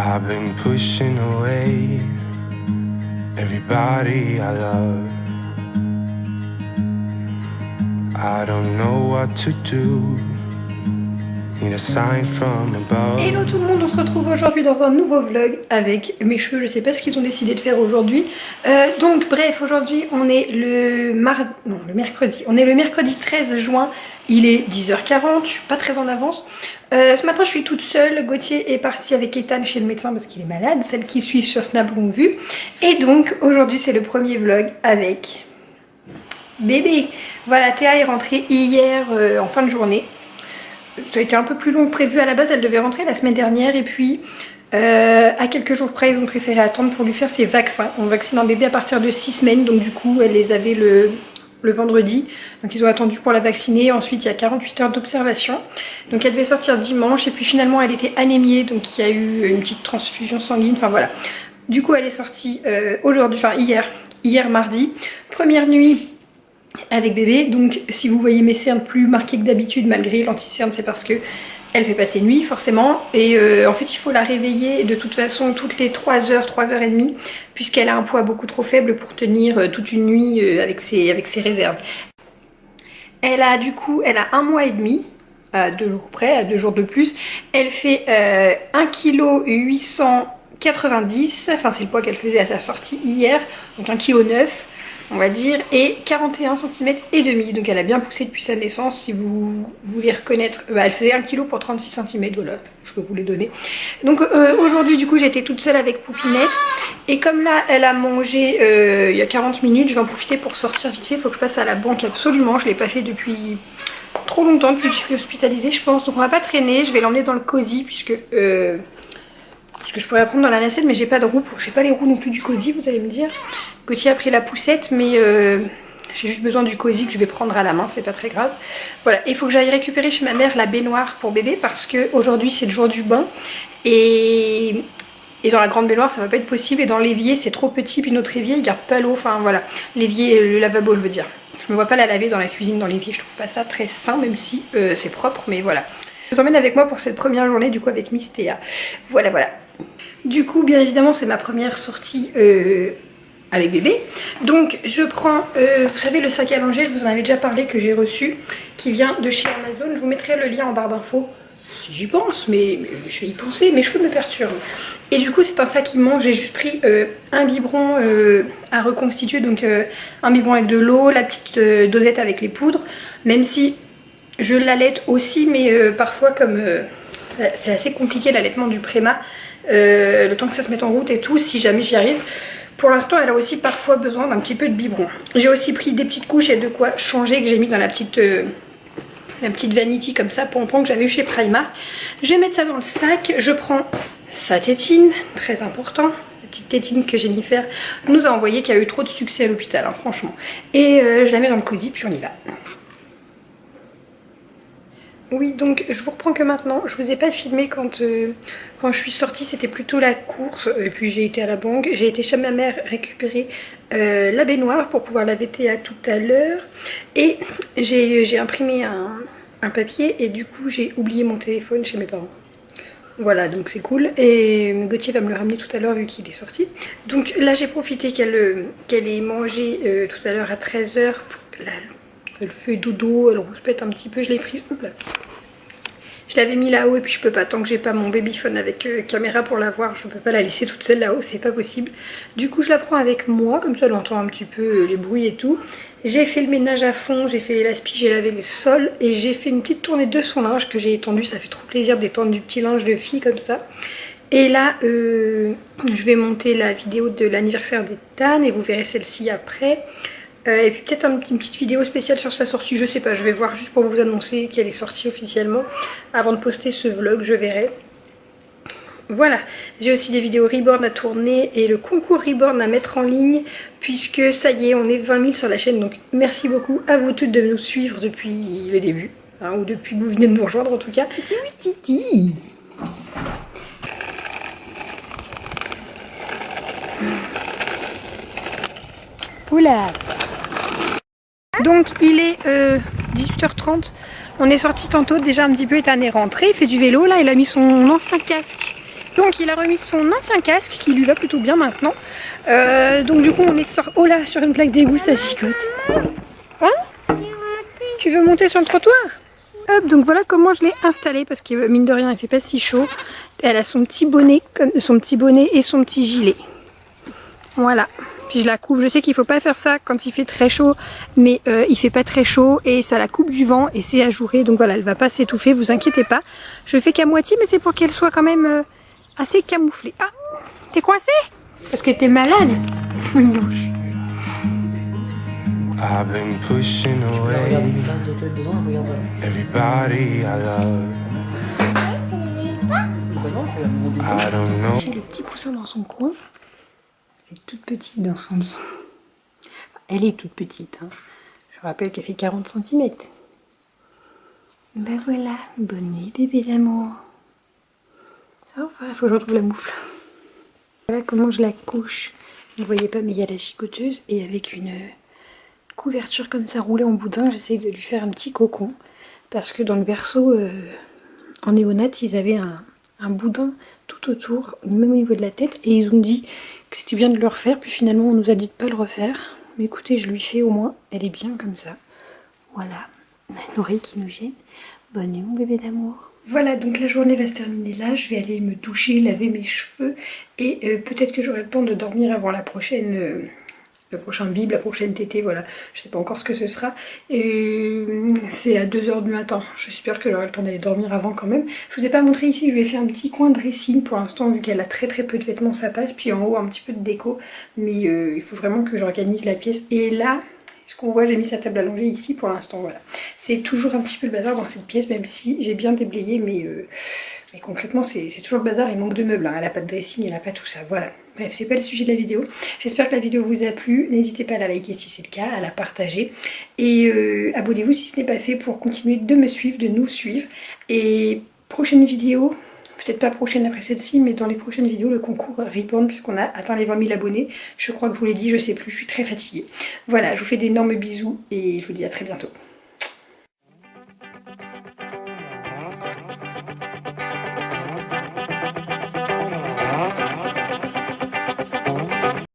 I've been pushing away everybody I love. I don't know what to do. Need a sign from above. Hello tout le monde, on se retrouve aujourd'hui dans un nouveau vlog avec mes cheveux. Je sais pas ce qu'ils ont décidé de faire aujourd'hui. Donc bref, aujourd'hui on est le mercredi. On est le mercredi 13 juin. Il est 10h40, je suis pas très en avance. Ce matin je suis toute seule. Gauthier est parti avec Ethan chez le médecin parce qu'il est malade. Celles qui suivent sur Snap l'ont vu. Et donc aujourd'hui c'est le premier vlog avec bébé. Voilà, Théa est rentrée hier en fin de journée. Ça a été un peu plus long que prévu. À la base elle devait rentrer la semaine dernière et puis à quelques jours près ils ont préféré attendre pour lui faire ses vaccins. On vaccine un bébé à partir de 6 semaines, donc du coup elle les avait le vendredi, donc ils ont attendu pour la vacciner. Ensuite il y a 48 heures d'observation, donc elle devait sortir dimanche et puis finalement elle était anémiée, donc il y a eu une petite transfusion sanguine, enfin voilà. Du coup elle est sortie aujourd'hui, enfin hier mardi, première nuit avec bébé. Donc si vous voyez mes cernes plus marquées que d'habitude malgré l'anti-cerne, c'est parce que elle fait passer nuit forcément, et en fait il faut la réveiller de toute façon toutes les 3 heures, 3 heures et demie, puisqu'elle a un poids beaucoup trop faible pour tenir toute une nuit avec ses réserves. Elle a du coup, elle a 1 mois et demi, à 2 jours près, à 2 jours de plus. Elle fait 1,890 kg, enfin c'est le poids qu'elle faisait à sa sortie hier, donc 1,9 kg on va dire, et 41 cm et demi, donc elle a bien poussé depuis sa naissance. Si vous voulez reconnaître, elle faisait 1 kg pour 36 cm, voilà, je peux vous les donner. Donc aujourd'hui du coup j'ai été toute seule avec Poupinette, et comme là elle a mangé il y a 40 minutes, je vais en profiter pour sortir vite fait. Il faut que je passe à la banque absolument, je ne l'ai pas fait depuis trop longtemps, depuis que je suis hospitalisée je pense, donc on va pas traîner. Je vais l'emmener dans le cosy puisque je pourrais la prendre dans la nacelle, mais j'ai pas de roues, j'ai pas les roues non plus du cosy, vous allez me dire. Gauthier a pris la poussette, mais j'ai juste besoin du cosy que je vais prendre à la main, c'est pas très grave. Voilà, il faut que j'aille récupérer chez ma mère la baignoire pour bébé parce que aujourd'hui c'est le jour du bain, et dans la grande baignoire ça va pas être possible, et dans l'évier c'est trop petit, puis notre évier il garde pas l'eau, enfin voilà, l'évier, le lavabo je veux dire. Je me vois pas la laver dans la cuisine, dans l'évier, je trouve pas ça très sain, même si c'est propre, mais voilà. Je vous emmène avec moi pour cette première journée du coup avec Miss Théa. Voilà. Du coup bien évidemment c'est ma première sortie avec bébé. Donc je prends, vous savez, le sac à langer, je vous en avais déjà parlé, que j'ai reçu, qui vient de chez Amazon. Je vous mettrai le lien en barre d'infos si j'y pense, mais je vais y penser, mes cheveux me perturbent. Et du coup c'est un sac immense. J'ai juste pris un biberon à reconstituer, donc un biberon avec de l'eau, la petite dosette avec les poudres, même si je l'allaite aussi, mais parfois comme c'est assez compliqué l'allaitement du préma, le temps que ça se mette en route et tout, si jamais j'y arrive. Pour l'instant elle a aussi parfois besoin d'un petit peu de biberon. J'ai aussi pris des petites couches et de quoi changer que j'ai mis dans la petite vanity comme ça, pompon, que j'avais eu chez Primark. Je vais mettre ça dans le sac. Je prends sa tétine, très important, la petite tétine que Jennifer nous a envoyée, qui a eu trop de succès à l'hôpital, hein, franchement. Et je la mets dans le cosy, puis on y va. Oui, donc je vous reprends que maintenant. Je vous ai pas filmé quand je suis sortie, c'était plutôt la course, et puis j'ai été à la banque. J'ai été chez ma mère récupérer la baignoire pour pouvoir la vêter à tout à l'heure, et j'ai imprimé un papier, et du coup j'ai oublié mon téléphone chez mes parents. Voilà, donc c'est cool, et Gauthier va me le ramener tout à l'heure vu qu'il est sorti. Donc là j'ai profité qu'elle ait mangé tout à l'heure à 13 h. Elle fait dodo, elle rouspète un petit peu, je l'ai prise. Oups là. Je l'avais mis là-haut, et puis je peux pas, tant que j'ai pas mon babyphone avec caméra pour la voir, je peux pas la laisser toute seule là-haut, c'est pas possible. Du coup je la prends avec moi, comme ça elle entend un petit peu les bruits et tout. J'ai fait le ménage à fond, j'ai fait l'aspi, j'ai lavé les sols, et j'ai fait une petite tournée de son linge que j'ai étendu. Ça fait trop plaisir d'étendre du petit linge de fille comme ça. Et là je vais monter la vidéo de l'anniversaire d'Ethan, et vous verrez celle-ci après. Et puis peut-être une petite vidéo spéciale sur sa sortie, je sais pas, je vais voir juste pour vous annoncer qu'elle est sortie officiellement. Avant de poster ce vlog, je verrai. Voilà, j'ai aussi des vidéos Reborn à tourner et le concours Reborn à mettre en ligne, puisque ça y est, on est 20 000 sur la chaîne. Donc merci beaucoup à vous toutes de nous suivre depuis le début, hein, ou depuis que vous venez de nous rejoindre en tout cas. Petit Titi. Oula. Donc il est 18 h 30, on est sorti tantôt déjà un petit peu. Ethan est rentré, il fait du vélo là, il a mis son ancien casque Donc il a remis son ancien casque qui lui va plutôt bien maintenant. Donc du coup on est sur une plaque d'égout, ça gigote. Hein? Tu veux monter sur le trottoir? Hop, donc voilà comment je l'ai installée parce que mine de rien il fait pas si chaud. Elle a son petit bonnet et son petit gilet. Voilà. Puis je la coupe. Je sais qu'il faut pas faire ça quand il fait très chaud, mais il fait pas très chaud et ça la coupe du vent et c'est ajouré. Donc voilà, elle va pas s'étouffer, vous inquiétez pas. Je fais qu'à moitié, mais c'est pour qu'elle soit quand même assez camouflée. Ah, t'es coincée? Parce que t'es malade. Une bouche. I've been pushing away everybody I love. I don't know. J'ai le petit poussin dans son coin. Elle est toute petite dans son lit. Elle est toute petite. Hein. Je rappelle qu'elle fait 40 cm. Ben voilà. Bonne nuit bébé d'amour. Enfin, il faut que je retrouve la moufle. Voilà comment je la couche. Vous ne voyez pas, mais il y a la chicoteuse et avec une couverture comme ça roulée en boudin, j'essaye de lui faire un petit cocon. Parce que dans le berceau, en néonate, ils avaient un boudin tout autour, même au niveau de la tête. Et ils ont dit que c'était bien de le refaire. Puis finalement, on nous a dit de pas le refaire. Mais écoutez, je lui fais au moins. Elle est bien comme ça. Voilà. On a une oreille qui nous gêne. Bonne nuit, mon bébé d'amour. Voilà, donc la journée va se terminer là. Je vais aller me doucher, laver mes cheveux. Et peut-être que j'aurai le temps de dormir avant la prochaine... le prochain bib, la prochaine tétée, voilà, je sais pas encore ce que ce sera. Et c'est à 2 h du matin. J'espère que j'aurai le temps d'aller dormir avant quand même. Je vous ai pas montré ici, je lui ai fait un petit coin dressing pour l'instant, vu qu'elle a très peu de vêtements, ça passe. Puis en haut, un petit peu de déco. Mais il faut vraiment que j'organise la pièce. Et là, ce qu'on voit, j'ai mis sa table allongée ici pour l'instant, voilà. C'est toujours un petit peu le bazar dans cette pièce, même si j'ai bien déblayé, mais concrètement, c'est toujours le bazar, il manque de meubles. Hein. Elle n'a pas de dressing, elle n'a pas tout ça, voilà. Bref, c'est pas le sujet de la vidéo. J'espère que la vidéo vous a plu. N'hésitez pas à la liker si c'est le cas, à la partager. Et abonnez-vous si ce n'est pas fait pour continuer de me suivre, de nous suivre. Et prochaine vidéo, peut-être pas prochaine après celle-ci, mais dans les prochaines vidéos, le concours Reborn, puisqu'on a atteint les 20 000 abonnés. Je crois que je vous l'ai dit, je sais plus, je suis très fatiguée. Voilà, je vous fais d'énormes bisous et je vous dis à très bientôt.